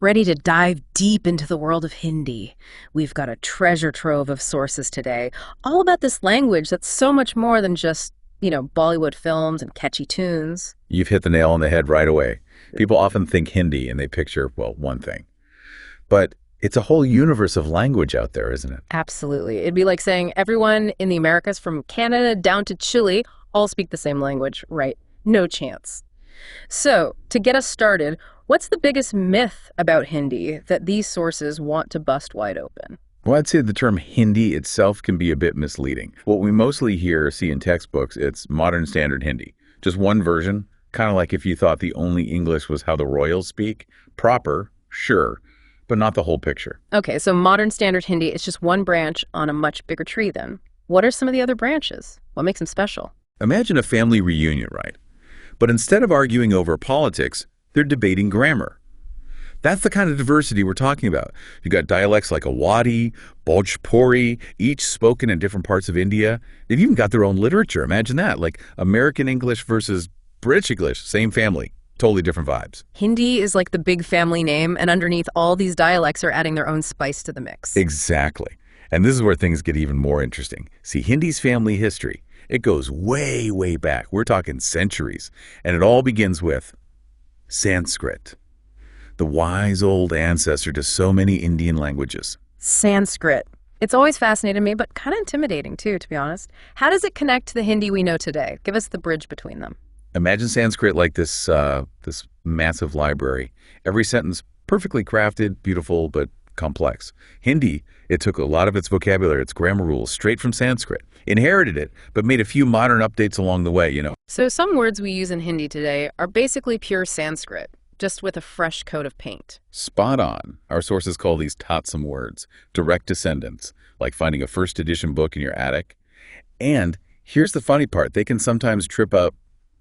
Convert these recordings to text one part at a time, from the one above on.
Ready to dive deep into the world of Hindi. We've got a treasure trove of sources today, all about this language that's so much more than just, Bollywood films and catchy tunes. You've hit the nail on the head right away. People often think Hindi and they picture, well, one thing. But it's a whole universe of language out there, isn't it? Absolutely. It'd be like saying everyone in the Americas from Canada down to Chile all speak the same language, right? No chance. So, to get us started, what's the biggest myth about Hindi that these sources want to bust wide open? Well, I'd say the term Hindi itself can be a bit misleading. What we mostly hear or see in textbooks, it's modern standard Hindi. Just one version, kind of like if you thought the only English was how the royals speak. Proper, sure, but not the whole picture. Okay, so modern standard Hindi is just one branch on a much bigger tree then. What are some of the other branches? What makes them special? Imagine a family reunion, right? But instead of arguing over politics, they're debating grammar. That's the kind of diversity we're talking about. You've got dialects like Awadhi, Bhojpuri, each spoken in different parts of India. They've even got their own literature. Imagine that, like American English versus British English, same family, totally different vibes. Hindi is like the big family name, and underneath all these dialects are adding their own spice to the mix. Exactly. And this is where things get even more interesting. See, Hindi's family history, it goes way, way back. We're talking centuries. And it all begins with Sanskrit, the wise old ancestor to so many Indian languages. Sanskrit. It's always fascinated me, but kind of intimidating too, to be honest. How does it connect to the Hindi we know today? Give us the bridge between them. Imagine Sanskrit like this massive library. Every sentence perfectly crafted, beautiful, but complex. Hindi, it took a lot of its vocabulary, its grammar rules, straight from Sanskrit. Inherited it, but made a few modern updates along the way, So some words we use in Hindi today are basically pure Sanskrit, just with a fresh coat of paint. Spot on. Our sources call these tatsam words, direct descendants, like finding a first edition book in your attic. And here's the funny part. They can sometimes trip up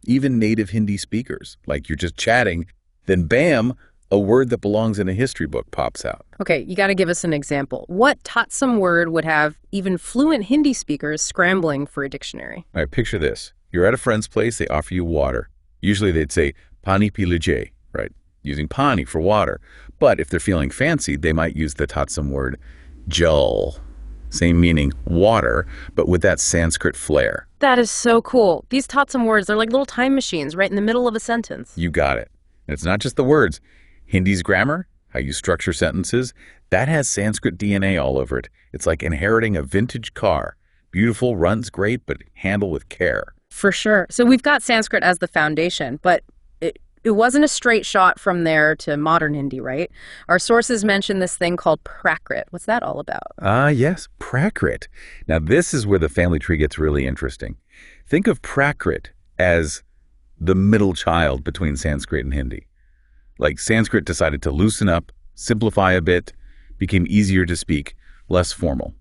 even native Hindi speakers. Like you're just chatting, then bam, a word that belongs in a history book pops out. Okay, you got to give us an example. What tatsam word would have even fluent Hindi speakers scrambling for a dictionary? All right, picture this. You're at a friend's place, they offer you water. Usually they'd say, pani pi lijye, right? Using pani for water. But if they're feeling fancy, they might use the tatsam word jal. Same meaning, water, but with that Sanskrit flair. That is so cool. These tatsam words, they're like little time machines right in the middle of a sentence. You got it. And it's not just the words. Hindi's grammar, how you structure sentences, that has Sanskrit DNA all over it. It's like inheriting a vintage car. Beautiful, runs great, but handle with care. For sure. So we've got Sanskrit as the foundation, but it wasn't a straight shot from there to modern Hindi, right? Our sources mention this thing called Prakrit. What's that all about? Yes, Prakrit. Now this is where the family tree gets really interesting. Think of Prakrit as the middle child between Sanskrit and Hindi. Like Sanskrit decided to loosen up, simplify a bit, became easier to speak, less formal.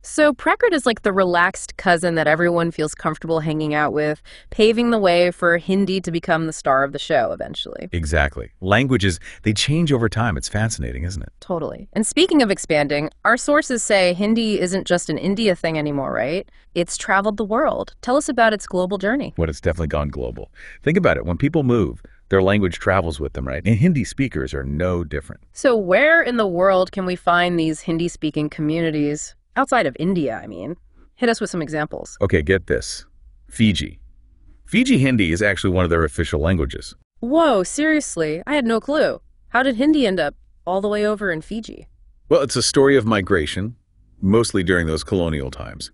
So Prakrit is like the relaxed cousin that everyone feels comfortable hanging out with, paving the way for Hindi to become the star of the show eventually. Exactly. Languages, they change over time. It's fascinating, isn't it? Totally. And speaking of expanding, our sources say Hindi isn't just an India thing anymore, right? It's traveled the world. Tell us about its global journey. Well, it's definitely gone global. Think about it. When people move, their language travels with them, right? And Hindi speakers are no different. So where in the world can we find these Hindi-speaking communities? Outside of India, I mean. Hit us with some examples. Okay, get this. Fiji. Fiji Hindi is actually one of their official languages. Whoa, seriously? I had no clue. How did Hindi end up all the way over in Fiji? Well, it's a story of migration, mostly during those colonial times.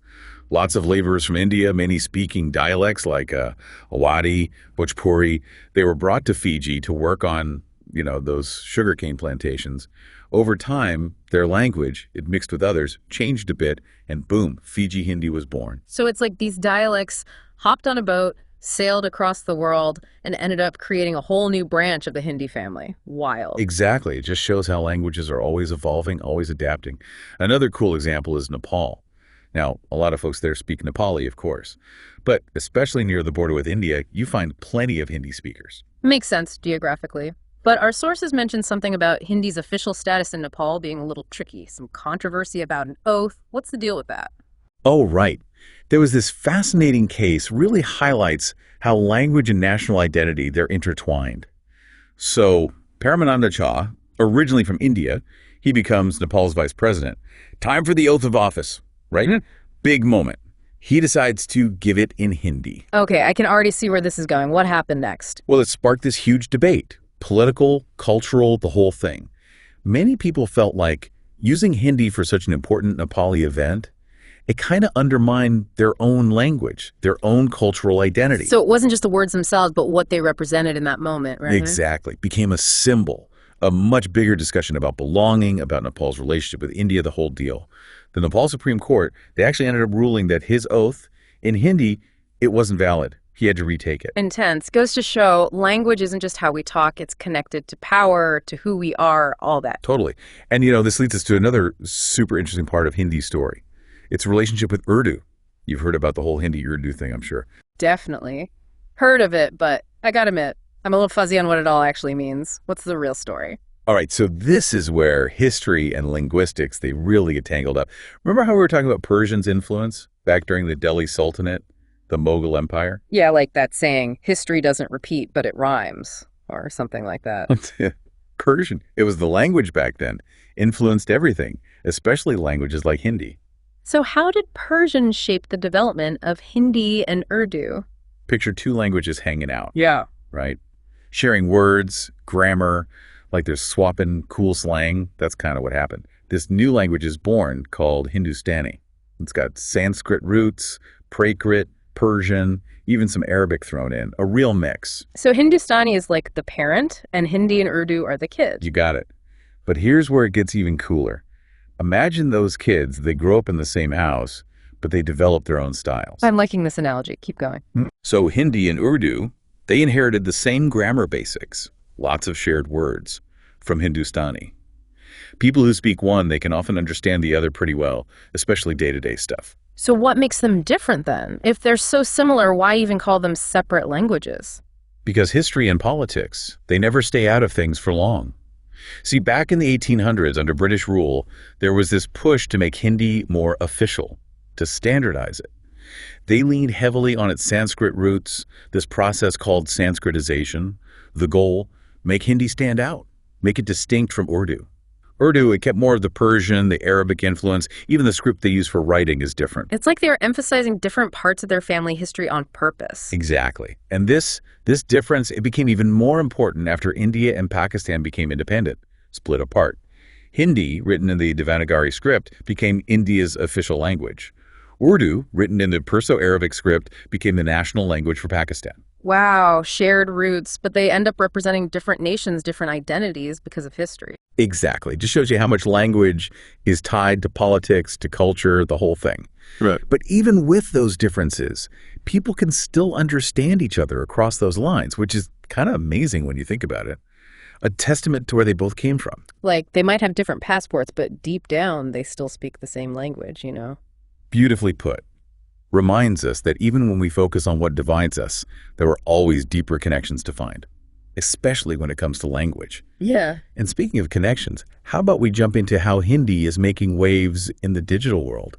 Lots of laborers from India, many speaking dialects like Awadhi, Bhojpuri. They were brought to Fiji to work on, those sugarcane plantations. Over time, their language, it mixed with others, changed a bit, and boom, Fiji Hindi was born. So it's like these dialects hopped on a boat, sailed across the world, and ended up creating a whole new branch of the Hindi family. Wild. Exactly. It just shows how languages are always evolving, always adapting. Another cool example is Nepal. Now, a lot of folks there speak Nepali, of course. But especially near the border with India, you find plenty of Hindi speakers. Makes sense geographically. But our sources mentioned something about Hindi's official status in Nepal being a little tricky. Some controversy about an oath. What's the deal with that? Oh, right. There was this fascinating case, really highlights how language and national identity, they're intertwined. So Paramananda Jha, Originally from India, he becomes Nepal's vice president. Time for the oath of office, right? Big moment. He decides to give it in Hindi. Okay, I can already see where this is going. What happened next? Well, it sparked this huge debate, political, cultural, the whole thing. Many people felt like using Hindi for such an important Nepali event, it kind of undermined their own language, their own cultural identity. So it wasn't just the words themselves, but what they represented in that moment, right? Exactly. Became a symbol, a much bigger discussion about belonging, about Nepal's relationship with India, the whole deal. The Nepal Supreme Court, they actually ended up ruling that his oath in Hindi, it wasn't valid. He had to retake it. Intense. Goes to show language isn't just how we talk. It's connected to power, to who we are, all that. Totally. And, this leads us to another super interesting part of Hindi's story. Its relationship with Urdu. You've heard about the whole Hindi-Urdu thing, I'm sure. Definitely. Heard of it, but I gotta admit, I'm a little fuzzy on what it all actually means. What's the real story? All right, so this is where history and linguistics, they really get tangled up. Remember how we were talking about Persian's influence back during the Delhi Sultanate, the Mughal Empire? Yeah, like that saying, history doesn't repeat, but it rhymes, or something like that. Persian. It was the language back then. Influenced everything, especially languages like Hindi. So how did Persian shape the development of Hindi and Urdu? Picture two languages hanging out. Yeah. Right? Sharing words, grammar, like they're swapping cool slang. That's kind of what happened. This new language is born called Hindustani. It's got Sanskrit roots, Prakrit, Persian, even some Arabic thrown in. A real mix. So Hindustani is like the parent, and Hindi and Urdu are the kids. You got it. But here's where it gets even cooler. Imagine those kids, they grow up in the same house, but they develop their own styles. I'm liking this analogy. Keep going. So Hindi and Urdu, they inherited the same grammar basics, lots of shared words, from Hindustani. People who speak one, they can often understand the other pretty well, especially day-to-day stuff. So what makes them different then? If they're so similar, why even call them separate languages? Because history and politics, they never stay out of things for long. See, back in the 1800s, under British rule, there was this push to make Hindi more official, to standardize it. They leaned heavily on its Sanskrit roots, this process called Sanskritization. The goal, make Hindi stand out, make it distinct from Urdu. Urdu, it kept more of the Persian, the Arabic influence. Even the script they use for writing is different. It's like they were emphasizing different parts of their family history on purpose. Exactly. And this difference, it became even more important after India and Pakistan became independent, split apart. Hindi, written in the Devanagari script, became India's official language. Urdu, written in the Perso-Arabic script, became the national language for Pakistan. Wow, shared roots, but they end up representing different nations, different identities because of history. Exactly. Just shows you how much language is tied to politics, to culture, the whole thing. Right. But even with those differences, people can still understand each other across those lines, which is kind of amazing when you think about it. A testament to where they both came from. Like, they might have different passports, but deep down, they still speak the same language, you know? Beautifully put. Reminds us that even when we focus on what divides us, there are always deeper connections to find, especially when it comes to language. Yeah. And speaking of connections, how about we jump into how Hindi is making waves in the digital world?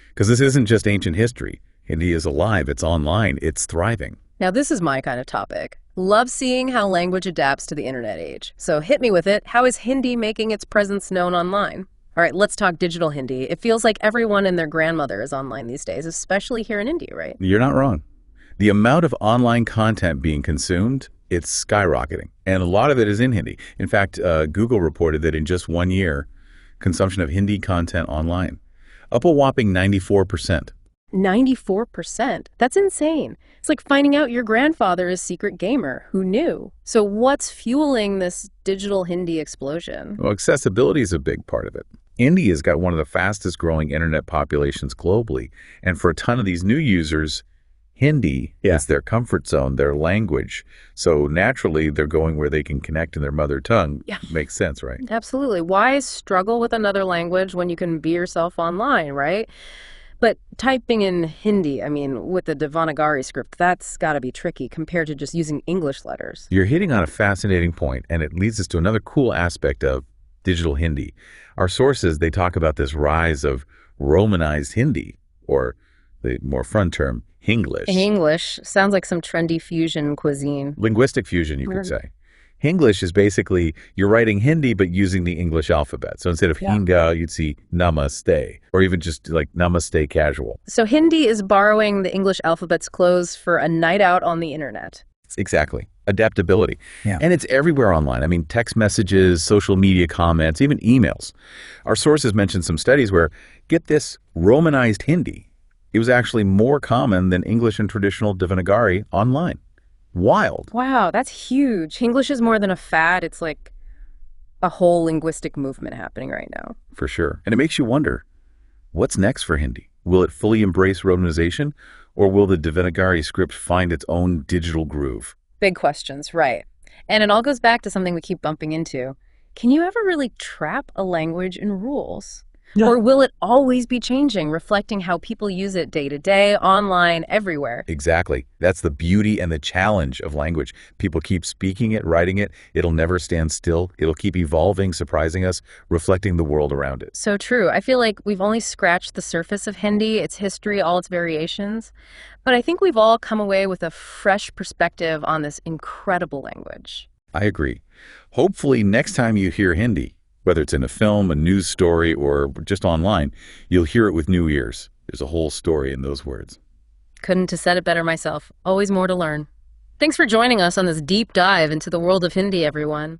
Because this isn't just ancient history. Hindi is alive, it's online, it's thriving. Now, this is my kind of topic. Love seeing how language adapts to the internet age. So hit me with it. How is Hindi making its presence known online? All right, let's talk digital Hindi. It feels like everyone and their grandmother is online these days, especially here in India, right? You're not wrong. The amount of online content being consumed, it's skyrocketing. And a lot of it is in Hindi. In fact, Google reported that in just 1 year, consumption of Hindi content online, up a whopping 94%. 94%? That's insane. It's like finding out your grandfather is a secret gamer. Who knew? So what's fueling this digital Hindi explosion? Well, accessibility is a big part of it. India's got one of the fastest growing internet populations globally. And for a ton of these new users, Hindi is their comfort zone, their language. So naturally, they're going where they can connect in their mother tongue. Yeah. Makes sense, right? Absolutely. Why struggle with another language when you can be yourself online, right? But typing in Hindi, I mean, with the Devanagari script, that's got to be tricky compared to just using English letters. You're hitting on a fascinating point, and it leads us to another cool aspect of digital Hindi. Our sources, they talk about this rise of Romanized Hindi, or the more fun term, Hinglish. English sounds like some trendy fusion cuisine. Linguistic fusion, you could say. Hinglish is basically you're writing Hindi but using the English alphabet. So instead of Yeah. Hinga, you'd see Namaste, or even just like Namaste casual. So Hindi is borrowing the English alphabet's clothes for a night out on the internet. Exactly. Adaptability. Yeah. And it's everywhere online. I mean, text messages, social media comments, even emails. Our sources mentioned some studies where, get this, Romanized Hindi. It was actually more common than English and traditional Devanagari online. Wild. Wow, that's huge. English is more than a fad. It's like a whole linguistic movement happening right now. For sure. And it makes you wonder, what's next for Hindi? Will it fully embrace Romanization, or will the Devanagari script find its own digital groove? Big questions, right. And it all goes back to something we keep bumping into. Can you ever really trap a language in rules? Yeah. Or will it always be changing, reflecting how people use it day to day, online, everywhere? Exactly. That's the beauty and the challenge of language. People keep speaking it, writing it. It'll never stand still. It'll keep evolving, surprising us, reflecting the world around it. So true. I feel like we've only scratched the surface of Hindi, its history, all its variations. But I think we've all come away with a fresh perspective on this incredible language. I agree. Hopefully, next time you hear Hindi, whether it's in a film, a news story, or just online, you'll hear it with new ears. There's a whole story in those words. Couldn't have said it better myself. Always more to learn. Thanks for joining us on this deep dive into the world of Hindi, everyone.